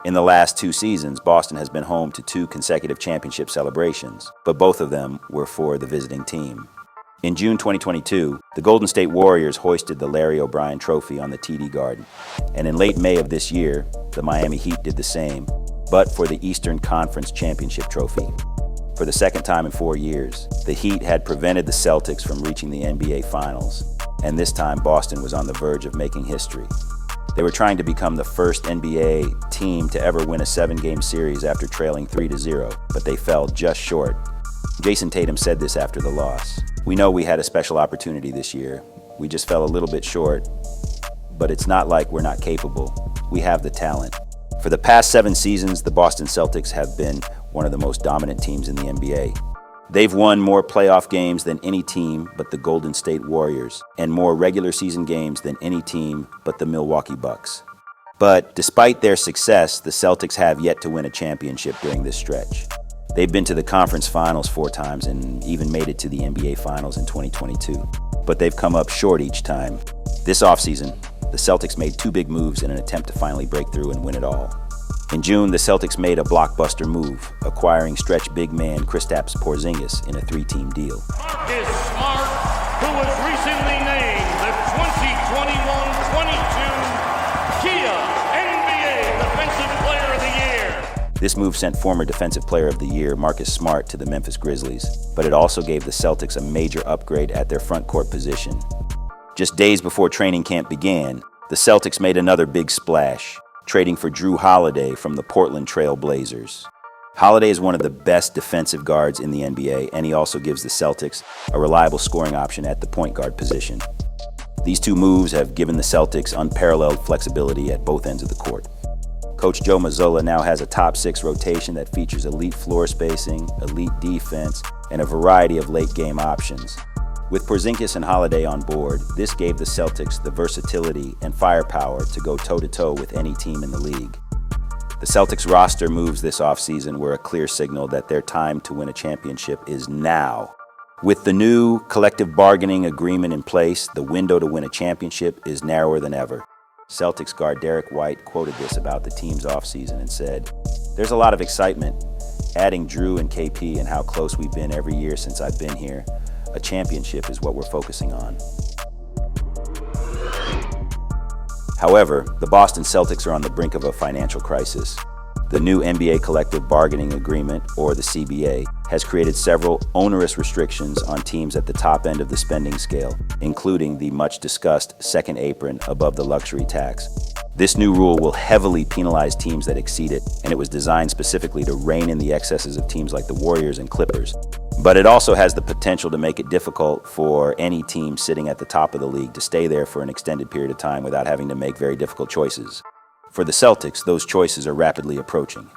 In the last 2 seasons, Boston has been home to 2 consecutive championship celebrations, but both of them were for the visiting team. In June 2022, the Golden State Warriors hoisted the Larry O'Brien Trophy on the TD Garden, and in late May of this year, the Miami Heat did the same, but for the Eastern Conference Championship Trophy. For the second time in 4 years, the Heat had prevented the Celtics from reaching the NBA Finals, and this time Boston was on the verge of making history. They were trying to become the first NBA team to ever win a 7-game series after trailing 3-0, but they fell just short. Jayson Tatum said this after the loss. "We know we had a special opportunity this year. We just fell a little bit short, but it's not like we're not capable. We have the talent." For the past 7 seasons, the Boston Celtics have been one of the most dominant teams in the NBA. They've won more playoff games than any team but the Golden State Warriors, and more regular season games than any team but the Milwaukee Bucks. But despite their success, the Celtics have yet to win a championship during this stretch. They've been to the conference finals 4 times and even made it to the NBA Finals in 2022. But they've come up short each time. This offseason, the Celtics made 2 big moves in an attempt to finally break through and win it all. In June, the Celtics made a blockbuster move, acquiring stretch big man Kristaps Porzingis in a 3-team deal. Marcus Smart, who was recently named the 2021-22 Kia NBA Defensive Player of the Year. This move sent former Defensive Player of the Year Marcus Smart to the Memphis Grizzlies, but it also gave the Celtics a major upgrade at their front court position. Just days before training camp began, the Celtics made another big splash, trading for Jrue Holiday from the Portland Trail Blazers. Holiday is one of the best defensive guards in the NBA, and he also gives the Celtics a reliable scoring option at the point guard position. These 2 moves have given the Celtics unparalleled flexibility at both ends of the court. Coach Joe Mazzulla now has a top 6 rotation that features elite floor spacing, elite defense, and a variety of late-game options. With Porzingis and Holiday on board, this gave the Celtics the versatility and firepower to go toe-to-toe with any team in the league. The Celtics roster moves this offseason were a clear signal that their time to win a championship is now. With the new collective bargaining agreement in place, the window to win a championship is narrower than ever. Celtics guard Derrick quoted this about the team's offseason and said, "There's a lot of excitement. Adding Jrue and KP and how close we've been every year since I've been here. A championship is what we're focusing on." However, the Boston Celtics are on the brink of a financial crisis. The new NBA Collective Bargaining Agreement, or the CBA, has created several onerous restrictions on teams at the top end of the spending scale, including the much-discussed second apron above the luxury tax. This new rule will heavily penalize teams that exceed it, and it was designed specifically to rein in the excesses of teams like the Warriors and Clippers. But it also has the potential to make it difficult for any team sitting at the top of the league to stay there for an extended period of time without having to make very difficult choices. For the Celtics, those choices are rapidly approaching.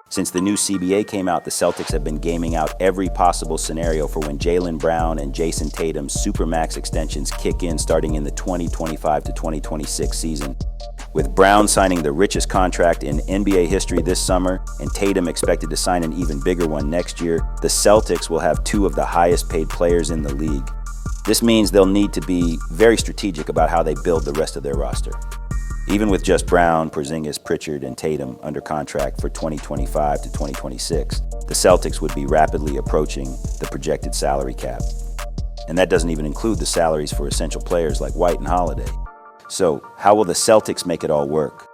Since the new CBA came out, the Celtics have been gaming out every possible scenario for when Jaylen Brown and Jayson Tatum's Supermax extensions kick in starting in the 2025 to 2026 season. With Brown signing the richest contract in NBA history this summer and Tatum expected to sign an even bigger one next year, the Celtics will have 2 of the highest paid players in the league. This means they'll need to be very strategic about how they build the rest of their roster. Even with just Brown, Porzingis, Pritchard, and Tatum under contract for 2025 to 2026, the Celtics would be rapidly approaching the projected salary cap. And that doesn't even include the salaries for essential players like White and Holiday. So, how will the Celtics make it all work?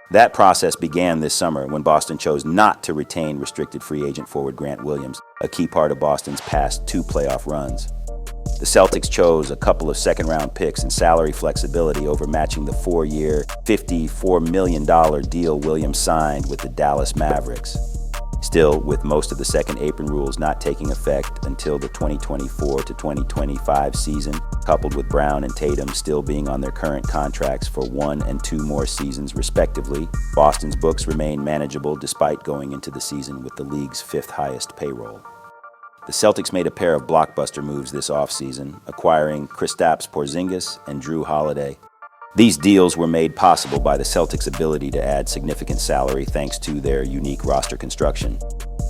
That process began this summer when Boston chose not to retain restricted free agent forward Grant Williams, a key part of Boston's past 2 playoff runs. The Celtics chose a couple of second-round picks and salary flexibility over matching the 4-year, $54 million deal Williams signed with the Dallas Mavericks. Still, with most of the second apron rules not taking effect until the 2024 to 2025 season, coupled with Brown and Tatum still being on their current contracts for 1 and 2 more seasons respectively, Boston's books remain manageable despite going into the season with the league's 5th highest payroll. The Celtics made a pair of blockbuster moves this offseason, acquiring Kristaps Porzingis and Jrue Holiday. These deals were made possible by the Celtics' ability to add significant salary thanks to their unique roster construction.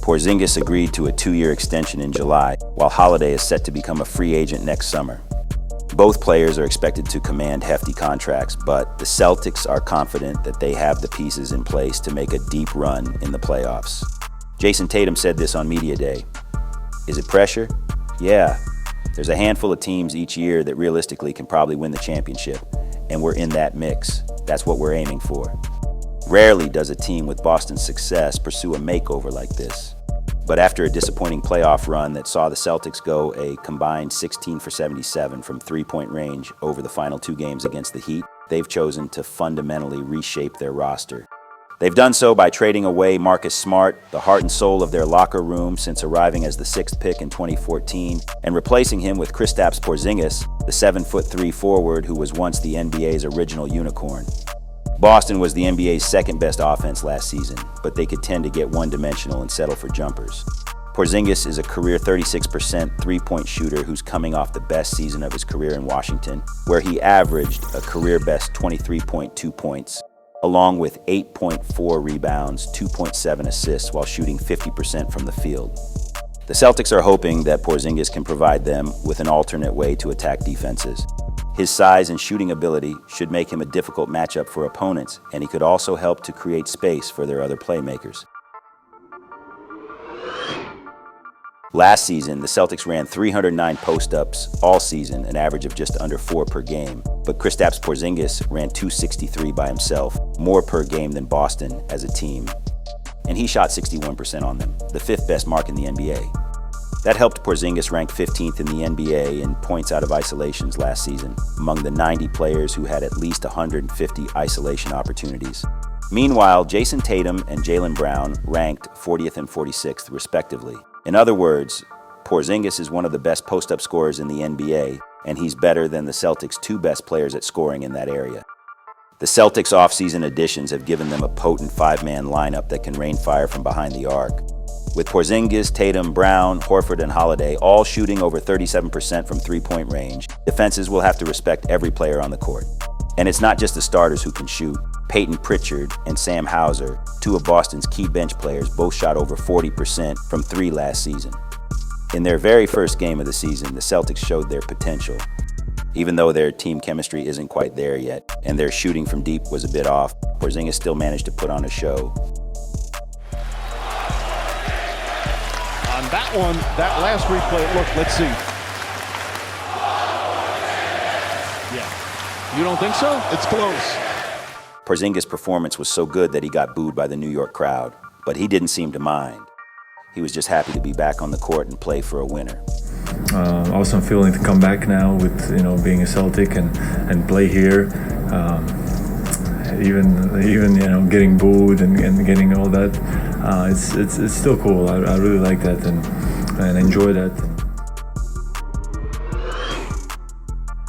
Porzingis agreed to a 2-year extension in July, while Holiday is set to become a free agent next summer. Both players are expected to command hefty contracts, but the Celtics are confident that they have the pieces in place to make a deep run in the playoffs. Jayson Tatum said this on Media Day. Is it pressure? Yeah. There's a handful of teams each year that realistically can probably win the championship, and we're in that mix. That's what we're aiming for. Rarely does a team with Boston's success pursue a makeover like this. But after a disappointing playoff run that saw the Celtics go a combined 16 for 77 from three-point range over the final two games against the Heat, they've chosen to fundamentally reshape their roster. They've done so by trading away Marcus Smart, the heart and soul of their locker room since arriving as the sixth pick in 2014, and replacing him with Kristaps Porzingis, the 7'3" forward who was once the NBA's original unicorn. Boston was the NBA's second-best offense last season, but they could tend to get one-dimensional and settle for jumpers. Porzingis is a career 36% three-point shooter who's coming off the best season of his career in Washington, where he averaged a career-best 23.2 points, along with 8.4 rebounds, 2.7 assists while shooting 50% from the field. The Celtics are hoping that Porzingis can provide them with an alternate way to attack defenses. His size and shooting ability should make him a difficult matchup for opponents, and he could also help to create space for their other playmakers. Last season, the Celtics ran 309 post-ups all season, an average of just under 4 per game. But Kristaps Porzingis ran 263 by himself, more per game than Boston as a team. And he shot 61% on them, the fifth best mark in the NBA. That helped Porzingis rank 15th in the NBA in points out of isolations last season, among the 90 players who had at least 150 isolation opportunities. Meanwhile, Jayson Tatum and Jaylen Brown ranked 40th and 46th, respectively. In other words, Porzingis is one of the best post-up scorers in the NBA, and he's better than the Celtics' two best players at scoring in that area. The Celtics' offseason additions have given them a potent five-man lineup that can rain fire from behind the arc. With Porzingis, Tatum, Brown, Horford, and Holiday all shooting over 37% from three-point range, defenses will have to respect every player on the court. And it's not just the starters who can shoot. Peyton Pritchard and Sam Hauser, two of Boston's key bench players, both shot over 40% from three last season. In their very first game of the season, the Celtics showed their potential. Even though their team chemistry isn't quite there yet, and their shooting from deep was a bit off, Porzingis still managed to put on a show. On that one, that last replay, look, let's see. Yeah. You don't think so? It's close. Porzingis' performance was so good that he got booed by the New York crowd, but he didn't seem to mind. He was just happy to be back on the court and play for a winner. Awesome feeling to come back now with being a Celtic and play here. Even getting booed and getting all that. It's still cool. I really like that and enjoy that.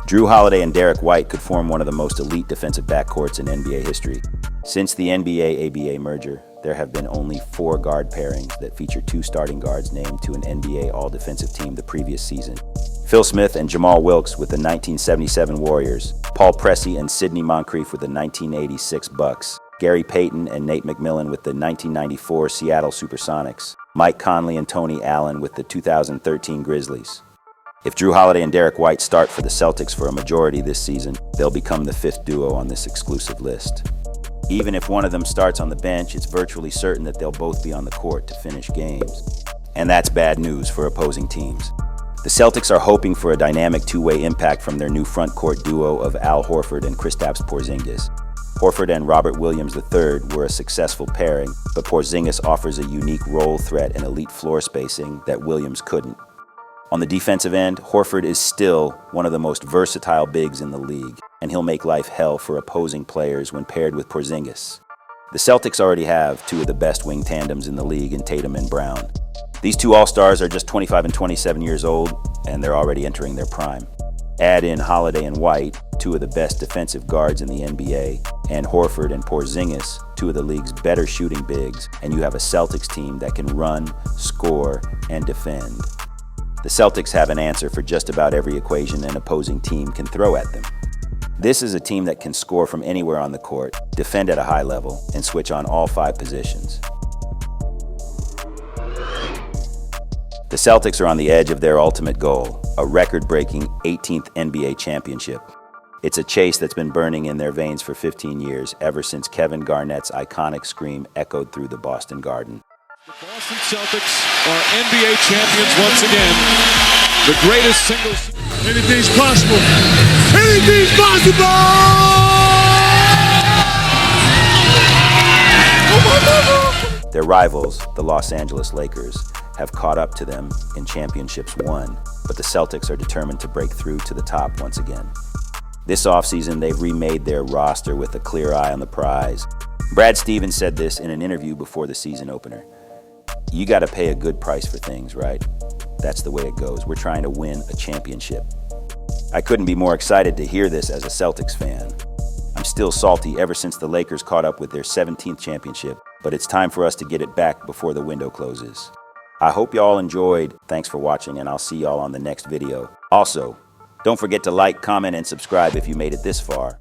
Jrue Holiday and Derrick White could form one of the most elite defensive backcourts in NBA history. Since the NBA-ABA merger, there have been only 4 guard pairings that feature 2 starting guards named to an NBA All-Defensive team the previous season. Phil Smith and Jamal Wilkes with the 1977 Warriors, Paul Pressey and Sidney Moncrief with the 1986 Bucks, Gary Payton and Nate McMillan with the 1994 Seattle Supersonics, Mike Conley and Tony Allen with the 2013 Grizzlies. If Jrue Holiday and Derrick White start for the Celtics for a majority this season, they'll become the 5th duo on this exclusive list. Even if one of them starts on the bench, it's virtually certain that they'll both be on the court to finish games. And that's bad news for opposing teams. The Celtics are hoping for a dynamic two-way impact from their new front court duo of Al Horford and Kristaps Porzingis. Horford and Robert Williams III were a successful pairing, but Porzingis offers a unique roll threat and elite floor spacing that Williams couldn't. On the defensive end, Horford is still one of the most versatile bigs in the league, and he'll make life hell for opposing players when paired with Porzingis. The Celtics already have 2 of the best wing tandems in the league in Tatum and Brown. These 2 All-Stars are just 25 and 27 years old, and they're already entering their prime. Add in Holiday and White, 2 of the best defensive guards in the NBA, and Horford and Porzingis, 2 of the league's better shooting bigs, and you have a Celtics team that can run, score, and defend. The Celtics have an answer for just about every equation an opposing team can throw at them. This is a team that can score from anywhere on the court, defend at a high level, and switch on all 5 positions. The Celtics are on the edge of their ultimate goal, a record-breaking 18th NBA championship. It's a chase that's been burning in their veins for 15 years, ever since Kevin Garnett's iconic scream echoed through the Boston Garden. The Boston Celtics are NBA champions once again. The greatest single season. Anything's possible. Anything's possible! Their rivals, the Los Angeles Lakers, have caught up to them in championships won, but the Celtics are determined to break through to the top once again. This offseason, they've remade their roster with a clear eye on the prize. Brad Stevens said this in an interview before the season opener. You got to pay a good price for things, right? That's the way it goes. We're trying to win a championship. I couldn't be more excited to hear this as a Celtics fan. I'm still salty ever since the Lakers caught up with their 17th championship, but it's time for us to get it back before the window closes. I hope y'all enjoyed. Thanks for watching, and I'll see y'all on the next video. Also, don't forget to like, comment, and subscribe if you made it this far.